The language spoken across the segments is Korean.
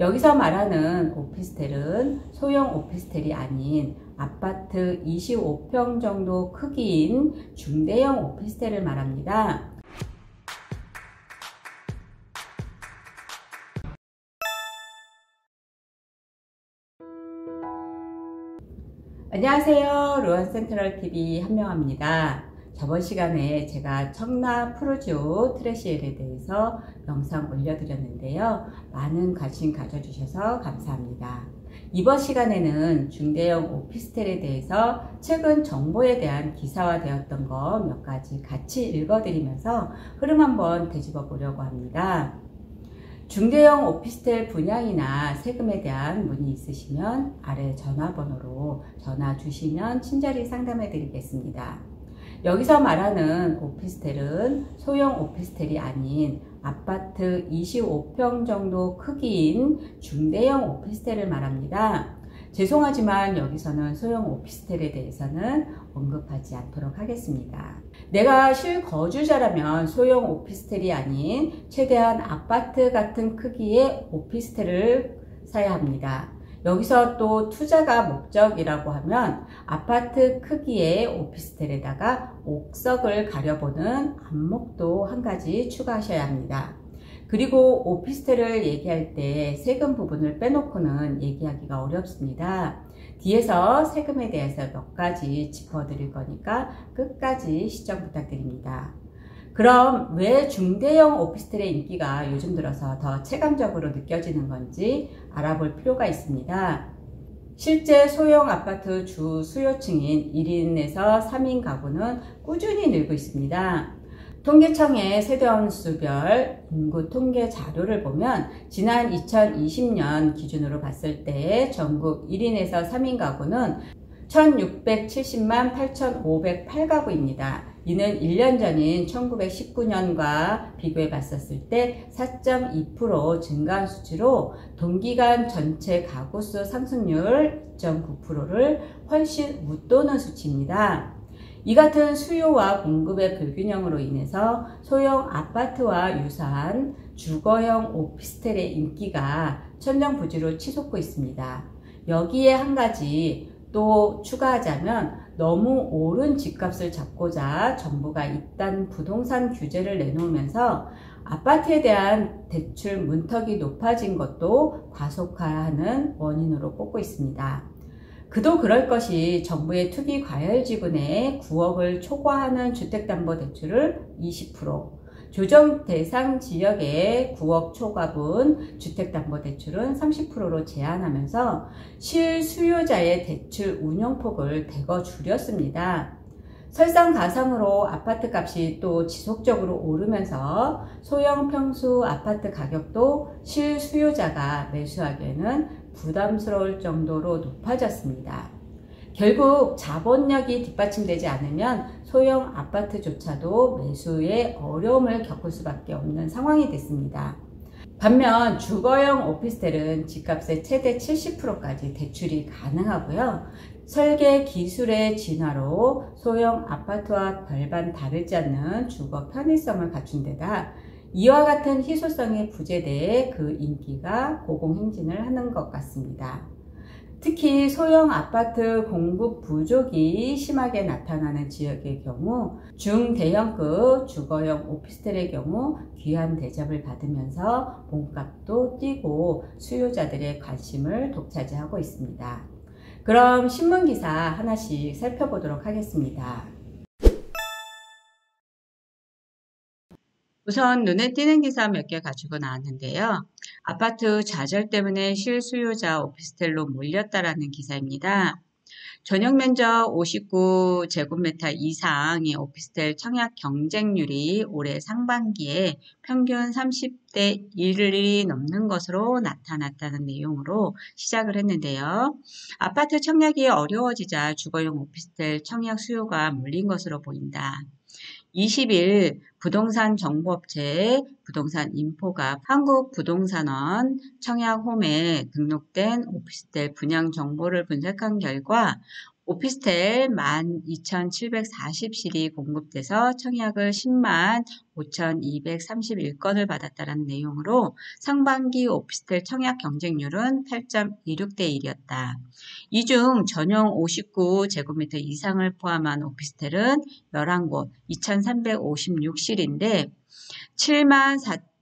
여기서 말하는 오피스텔은 소형 오피스텔이 아닌 아파트 25평 정도 크기인 중대형 오피스텔을 말합니다. 안녕하세요. 루안센트럴TV 한명화입니다. 저번 시간에 제가 청라 푸르지오 트레시엘에 대해서 영상 올려드렸는데요. 많은 관심 가져주셔서 감사합니다. 이번 시간에는 중대형 오피스텔에 대해서 최근 정보에 대한 기사화되었던 거 몇 가지 같이 읽어드리면서 흐름 한번 되짚어 보려고 합니다. 중대형 오피스텔 분양이나 세금에 대한 문의 있으시면 아래 전화번호로 전화 주시면 친절히 상담해 드리겠습니다. 여기서 말하는 오피스텔은 소형 오피스텔이 아닌 아파트 25평 정도 크기인 중대형 오피스텔을 말합니다. 죄송하지만 여기서는 소형 오피스텔에 대해서는 언급하지 않도록 하겠습니다. 내가 실거주자라면 소형 오피스텔이 아닌 최대한 아파트 같은 크기의 오피스텔을 사야 합니다. 여기서 또 투자가 목적이라고 하면 아파트 크기의 오피스텔에다가 옥석을 가려보는 안목도 한 가지 추가하셔야 합니다. 그리고 오피스텔을 얘기할 때 세금 부분을 빼놓고는 얘기하기가 어렵습니다. 뒤에서 세금에 대해서 몇 가지 짚어드릴 거니까 끝까지 시청 부탁드립니다. 그럼 왜 중대형 오피스텔의 인기가 요즘 들어서 더 체감적으로 느껴지는 건지 알아볼 필요가 있습니다. 실제 소형 아파트 주 수요층인 1인에서 3인 가구는 꾸준히 늘고 있습니다. 통계청의 세대원수별 인구 통계 자료를 보면 지난 2020년 기준으로 봤을 때 전국 1인에서 3인 가구는 1670만 8508가구입니다. 이는 1년 전인 1919년과 비교해 봤었을 때 4.2% 증가한 수치로 동기간 전체 가구수 상승률 2.9%를 훨씬 웃도는 수치입니다. 이 같은 수요와 공급의 불균형으로 인해서 소형 아파트와 유사한 주거형 오피스텔의 인기가 천정부지로 치솟고 있습니다. 여기에 한 가지 또 추가하자면 너무 오른 집값을 잡고자 정부가 이딴 부동산 규제를 내놓으면서 아파트에 대한 대출 문턱이 높아진 것도 과속화하는 원인으로 꼽고 있습니다. 그도 그럴 것이 정부의 투기 과열지분에 9억을 초과하는 주택담보대출을 20%, 조정 대상 지역의 9억 초과분 주택담보대출은 30%로 제한하면서 실수요자의 대출 운용폭을 대거 줄였습니다. 설상가상으로 아파트 값이 또 지속적으로 오르면서 소형 평수 아파트 가격도 실수요자가 매수하기에는 부담스러울 정도로 높아졌습니다. 결국 자본력이 뒷받침되지 않으면 소형 아파트조차도 매수에 어려움을 겪을 수밖에 없는 상황이 됐습니다. 반면 주거형 오피스텔은 집값의 최대 70%까지 대출이 가능하고요. 설계 기술의 진화로 소형 아파트와 별반 다르지 않는 주거 편의성을 갖춘 데다 이와 같은 희소성이 부재되어 그 인기가 고공행진을 하는 것 같습니다. 특히 소형 아파트 공급 부족이 심하게 나타나는 지역의 경우 중대형급 주거형 오피스텔의 경우 귀한 대접을 받으면서 몸값도 뛰고 수요자들의 관심을 독차지하고 있습니다. 그럼 신문기사 하나씩 살펴보도록 하겠습니다. 우선 눈에 띄는 기사 몇 개 가지고 나왔는데요. 아파트 좌절 때문에 실수요자 오피스텔로 몰렸다라는 기사입니다. 전용 면적 59제곱미터 이상의 오피스텔 청약 경쟁률이 올해 상반기에 평균 30대 1이 넘는 것으로 나타났다는 내용으로 시작을 했는데요. 아파트 청약이 어려워지자 주거용 오피스텔 청약 수요가 몰린 것으로 보인다. 20일 부동산 정보업체 부동산인포가 한국부동산원 청약홈에 등록된 오피스텔 분양 정보를 분석한 결과 오피스텔 12,740실이 공급돼서 청약을 10만 5,231건을 받았다는 내용으로 상반기 오피스텔 청약 경쟁률은 8.26대 1이었다. 이 중 전용 59제곱미터 이상을 포함한 오피스텔은 11곳 2,356실인데 7만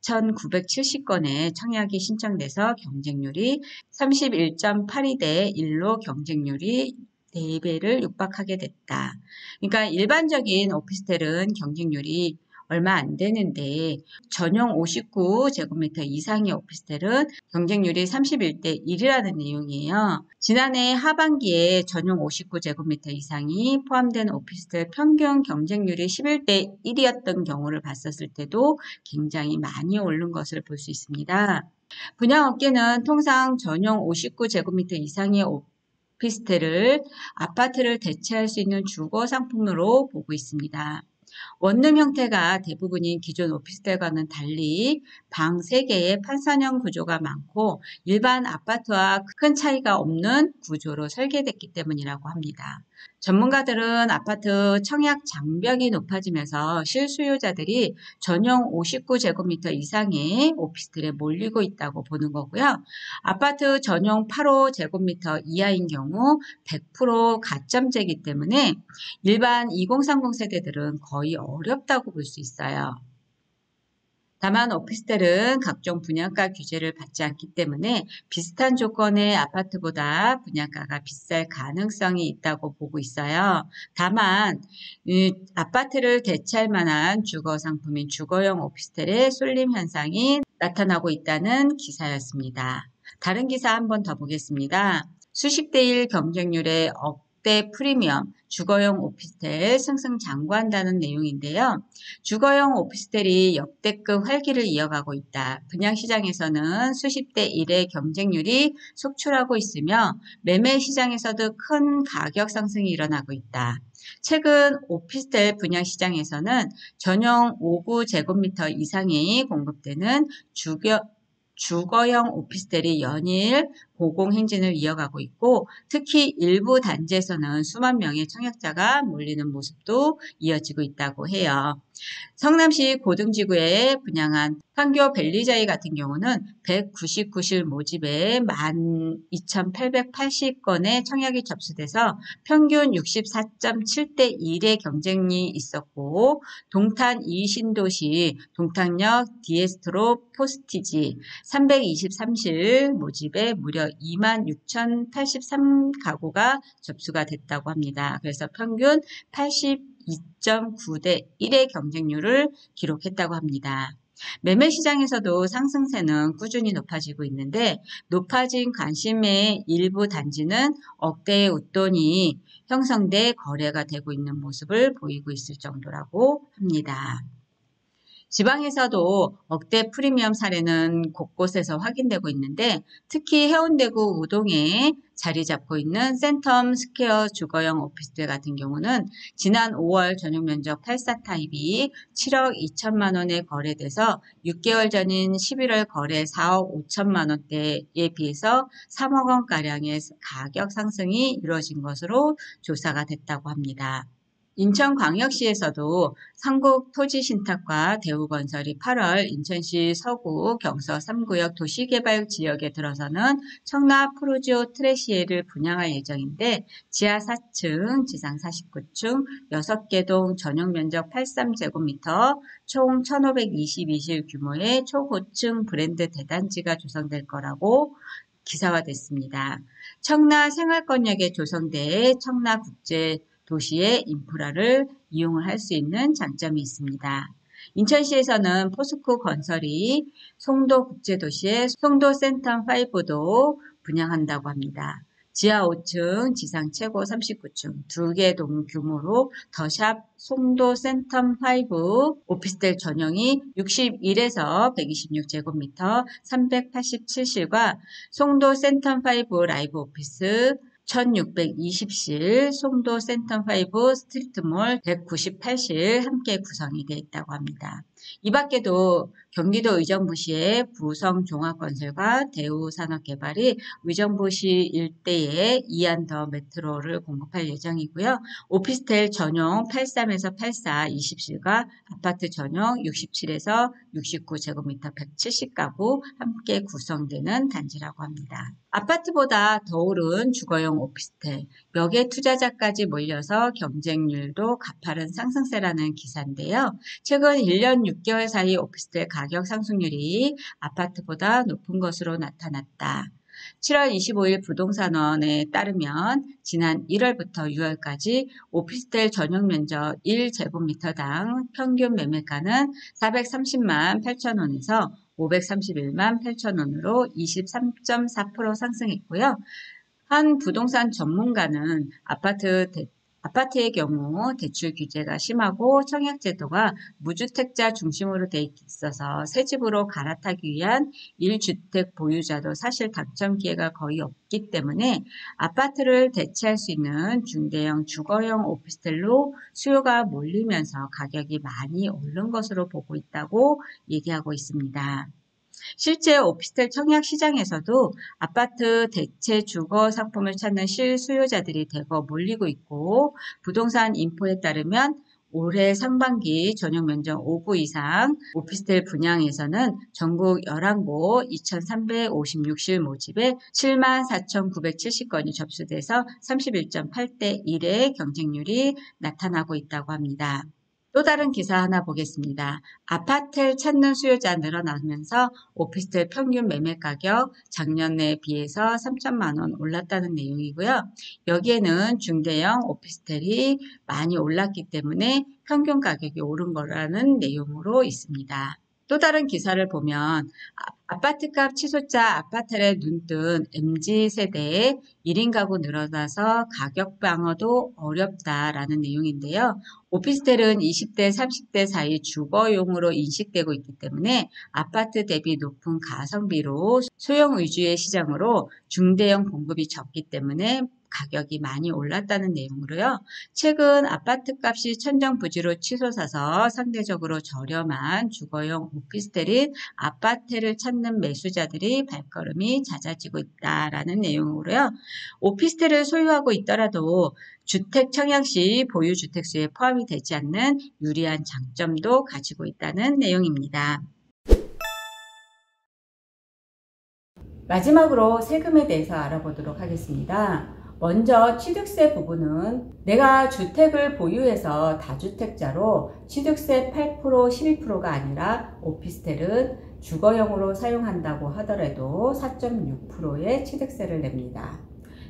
4,970건의 청약이 신청돼서 경쟁률이 31.82대 1로 경쟁률이 4배를 육박하게 됐다. 그러니까 일반적인 오피스텔은 경쟁률이 얼마 안 되는데 전용 59제곱미터 이상의 오피스텔은 경쟁률이 31대 1이라는 내용이에요. 지난해 하반기에 전용 59제곱미터 이상이 포함된 오피스텔 평균 경쟁률이 11대 1이었던 경우를 봤었을 때도 굉장히 많이 오른 것을 볼 수 있습니다. 분양업계는 통상 전용 59제곱미터 이상의 오피스텔을 아파트를 대체할 수 있는 주거 상품으로 보고 있습니다. 원룸 형태가 대부분인 기존 오피스텔과는 달리 방 3개의 판선형 구조가 많고 일반 아파트와 큰 차이가 없는 구조로 설계됐기 때문이라고 합니다. 전문가들은 아파트 청약 장벽이 높아지면서 실수요자들이 전용 59제곱미터 이상의 오피스텔에 몰리고 있다고 보는 거고요. 아파트 전용 85제곱미터 이하인 경우 100% 가점제이기 때문에 일반 2030 세대들은 거의 어렵다고 볼 수 있어요. 다만 오피스텔은 각종 분양가 규제를 받지 않기 때문에 비슷한 조건의 아파트보다 분양가가 비쌀 가능성이 있다고 보고 있어요. 다만 아파트를 대체할 만한 주거 상품인 주거용 오피스텔의 쏠림 현상이 나타나고 있다는 기사였습니다. 다른 기사 한 번 더 보겠습니다. 수십 대 1 경쟁률의 억대 프리미엄 주거용 오피스텔 승승장구한다는 내용인데요. 주거용 오피스텔이 역대급 활기를 이어가고 있다. 분양시장에서는 수십 대 1의 경쟁률이 속출하고 있으며 매매 시장에서도 큰 가격 상승이 일어나고 있다. 최근 오피스텔 분양시장에서는 전용 59제곱미터 이상이 공급되는 주거용 오피스텔이 연일 고공행진을 이어가고 있고 특히 일부 단지에서는 수만 명의 청약자가 몰리는 모습도 이어지고 있다고 해요. 성남시 고등지구에 분양한 판교 벨리자이 같은 경우는 199실 모집에 12,880건의 청약이 접수돼서 평균 64.7대 1의 경쟁이 있었고 동탄 이신도시 동탄역 디에스트로 포스티지 323실 모집에 무려 26,083가구가 접수가 됐다고 합니다. 그래서 평균 82.9대 1의 경쟁률을 기록했다고 합니다. 매매 시장에서도 상승세는 꾸준히 높아지고 있는데 높아진 관심의 일부 단지는 억대의 웃돈이 형성돼 거래가 되고 있는 모습을 보이고 있을 정도라고 합니다. 지방에서도 억대 프리미엄 사례는 곳곳에서 확인되고 있는데 특히 해운대구 우동에 자리 잡고 있는 센텀 스퀘어 주거용 오피스텔 같은 경우는 지난 5월 전용 면적 84 타입이 7억 2천만 원에 거래돼서 6개월 전인 11월 거래 4억 5천만 원대에 비해서 3억 원가량의 가격 상승이 이루어진 것으로 조사가 됐다고 합니다. 인천광역시에서도 삼국토지신탁과 대우건설이 8월 인천시 서구 경서 3구역 도시개발 지역에 들어서는 청라 프루지오 트레시에를 분양할 예정인데 지하 4층, 지상 49층, 6개 동 전용 면적 83제곱미터, 총 1,522실 규모의 초고층 브랜드 대단지가 조성될 거라고 기사화됐습니다. 청라 생활권역에 조성돼 청라국제 도시의 인프라를 이용을 할 수 있는 장점이 있습니다. 인천시에서는 포스코 건설이 송도국제도시의 송도센텀5도 분양한다고 합니다. 지하 5층, 지상 최고 39층, 2개 동 규모로 더샵 송도센텀5 오피스텔 전용이 61에서 126제곱미터 387실과 송도센텀5 라이브 오피스 1620실, 송도 센텀5 스트리트몰 198실 함께 구성이 되어 있다고 합니다. 이 밖에도 경기도 의정부시의 부성종합건설과 대우산업개발이 의정부시 일대에 2안 더 메트로를 공급할 예정이고요. 오피스텔 전용 83에서 84 20실과 아파트 전용 67에서 69제곱미터 170가구 함께 구성되는 단지라고 합니다. 아파트보다 더 오른 주거용 오피스텔, 역의 투자자까지 몰려서 경쟁률도 가파른 상승세라는 기사인데요. 최근 1년 6개월 사이 오피스텔 가격 상승률이 아파트보다 높은 것으로 나타났다. 7월 25일 부동산원에 따르면 지난 1월부터 6월까지 오피스텔 전용 면적 1제곱미터당 평균 매매가는 430만 8천원에서 531만 8천원으로 23.4% 상승했고요. 한 부동산 전문가는 아파트의 경우 대출 규제가 심하고 청약제도가 무주택자 중심으로 돼 있어서 새 집으로 갈아타기 위한 1주택 보유자도 사실 당첨 기회가 거의 없기 때문에 아파트를 대체할 수 있는 중대형 주거용 오피스텔로 수요가 몰리면서 가격이 많이 오른 것으로 보고 있다고 얘기하고 있습니다. 실제 오피스텔 청약 시장에서도 아파트 대체 주거 상품을 찾는 실수요자들이 대거 몰리고 있고 부동산 인포에 따르면 올해 상반기 전용 면적 5구 이상 오피스텔 분양에서는 전국 11곳 2,356실 모집에 74,970건이 접수돼서 31.8대 1의 경쟁률이 나타나고 있다고 합니다. 또 다른 기사 하나 보겠습니다. 아파트를 찾는 수요자 늘어나면서 오피스텔 평균 매매 가격 작년에 비해서 3천만 원 올랐다는 내용이고요. 여기에는 중대형 오피스텔이 많이 올랐기 때문에 평균 가격이 오른 거라는 내용으로 있습니다. 또 다른 기사를 보면 아파트값 치솟자 아파트에 눈뜬 MZ세대의 1인 가구 늘어나서 가격 방어도 어렵다라는 내용인데요. 오피스텔은 20대, 30대 사이 주거용으로 인식되고 있기 때문에 아파트 대비 높은 가성비로 소형 위주의 시장으로 중대형 공급이 적기 때문에 가격이 많이 올랐다는 내용으로요. 최근 아파트값이 천정부지로 치솟아서 상대적으로 저렴한 주거용 오피스텔인 아파트를 찾는 매수자들이 발걸음이 잦아지고 있다라는 내용으로요. 오피스텔을 소유하고 있더라도 주택 청약 시 보유 주택수에 포함이 되지 않는 유리한 장점도 가지고 있다는 내용입니다. 마지막으로 세금에 대해서 알아보도록 하겠습니다. 먼저 취득세 부분은 내가 주택을 보유해서 다주택자로 취득세 8%, 11%가 아니라 오피스텔은 주거용으로 사용한다고 하더라도 4.6%의 취득세를 냅니다.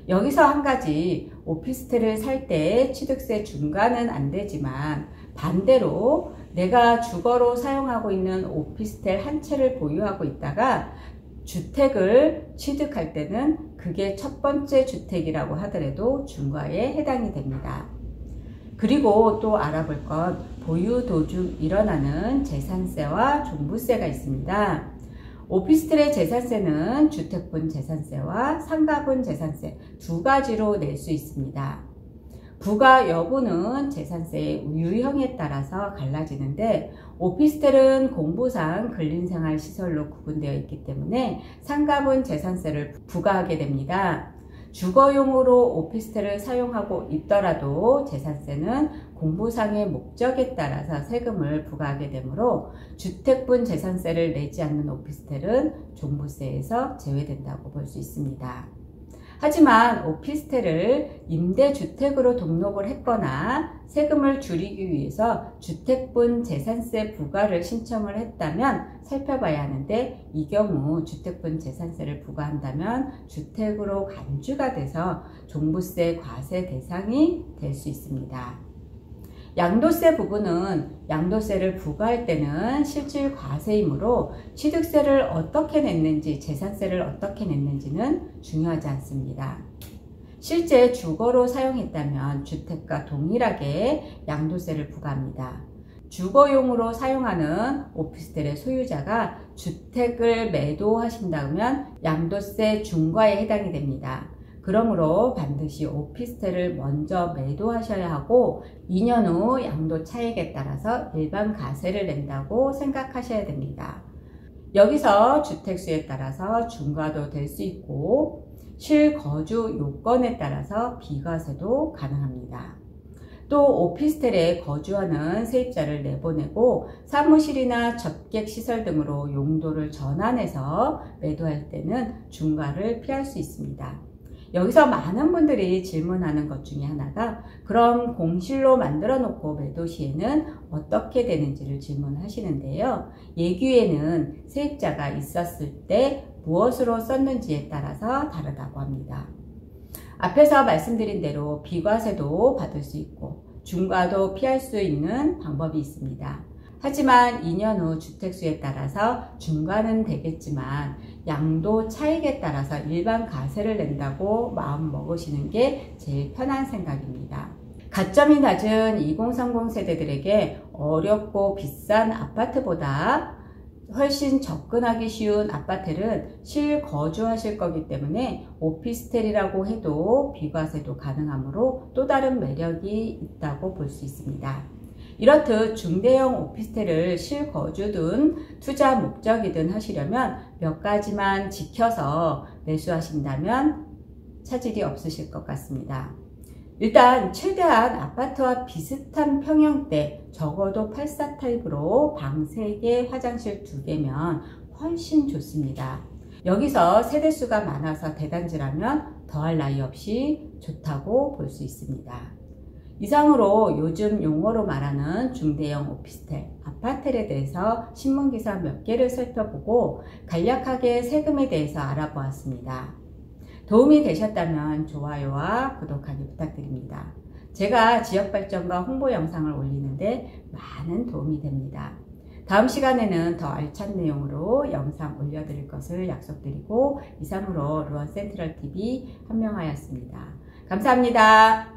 여기서 한 가지, 오피스텔을 살 때 취득세 중과는 안 되지만 반대로 내가 주거로 사용하고 있는 오피스텔 한 채를 보유하고 있다가 주택을 취득할 때는 그게 첫 번째 주택이라고 하더라도 중과에 해당이 됩니다. 그리고 또 알아볼 건 보유 도중 일어나는 재산세와 종부세가 있습니다. 오피스텔의 재산세는 주택분 재산세와 상가분 재산세 두 가지로 낼 수 있습니다. 부과 여부는 재산세의 유형에 따라서 갈라지는데 오피스텔은 공부상 근린생활시설로 구분되어 있기 때문에 상가분 재산세를 부과하게 됩니다. 주거용으로 오피스텔을 사용하고 있더라도 재산세는 공부상의 목적에 따라서 세금을 부과하게 되므로 주택분 재산세를 내지 않는 오피스텔은 종부세에서 제외된다고 볼 수 있습니다. 하지만 오피스텔을 임대주택으로 등록을 했거나 세금을 줄이기 위해서 주택분 재산세 부과를 신청을 했다면 살펴봐야 하는데 이 경우 주택분 재산세를 부과한다면 주택으로 간주가 돼서 종부세 과세 대상이 될 수 있습니다. 양도세 부분은 양도세를 부과할 때는 실질 과세이므로 취득세를 어떻게 냈는지 재산세를 어떻게 냈는지는 중요하지 않습니다. 실제 주거로 사용했다면 주택과 동일하게 양도세를 부과합니다. 주거용으로 사용하는 오피스텔의 소유자가 주택을 매도하신다면 양도세 중과에 해당이 됩니다. 그러므로 반드시 오피스텔을 먼저 매도하셔야 하고 2년 후 양도 차익에 따라서 일반 가세를 낸다고 생각하셔야 됩니다. 여기서 주택수에 따라서 중과도 될 수 있고 실거주 요건에 따라서 비과세도 가능합니다. 또 오피스텔에 거주하는 세입자를 내보내고 사무실이나 접객시설 등으로 용도를 전환해서 매도할 때는 중과를 피할 수 있습니다. 여기서 많은 분들이 질문하는 것 중에 하나가 그럼 공실로 만들어 놓고 매도 시에는 어떻게 되는지를 질문하시는데요. 예규에는 세입자가 있었을 때 무엇으로 썼는지에 따라서 다르다고 합니다. 앞에서 말씀드린 대로 비과세도 받을 수 있고 중과도 피할 수 있는 방법이 있습니다. 하지만 2년 후 주택수에 따라서 중과는 되겠지만 양도 차익에 따라서 일반 가세를 낸다고 마음 먹으시는 게 제일 편한 생각입니다. 가점이 낮은 2030 세대들에게 어렵고 비싼 아파트보다 훨씬 접근하기 쉬운 아파트는 실거주하실 거기 때문에 오피스텔이라고 해도 비과세도 가능하므로 또 다른 매력이 있다고 볼 수 있습니다. 이렇듯 중대형 오피스텔을 실거주든 투자 목적이든 하시려면 몇 가지만 지켜서 매수하신다면 차질이 없으실 것 같습니다. 일단 최대한 아파트와 비슷한 평형대, 적어도 84 타입으로 방 3개, 화장실 2개면 훨씬 좋습니다. 여기서 세대수가 많아서 대단지라면 더할 나위 없이 좋다고 볼 수 있습니다. 이상으로 요즘 용어로 말하는 중대형 오피스텔, 아파트에 대해서 신문기사 몇 개를 살펴보고 간략하게 세금에 대해서 알아보았습니다. 도움이 되셨다면 좋아요와 구독하기 부탁드립니다. 제가 지역발전과 홍보 영상을 올리는데 많은 도움이 됩니다. 다음 시간에는 더 알찬 내용으로 영상 올려드릴 것을 약속드리고 이상으로 루원센트럴TV 한명하였습니다. 감사합니다.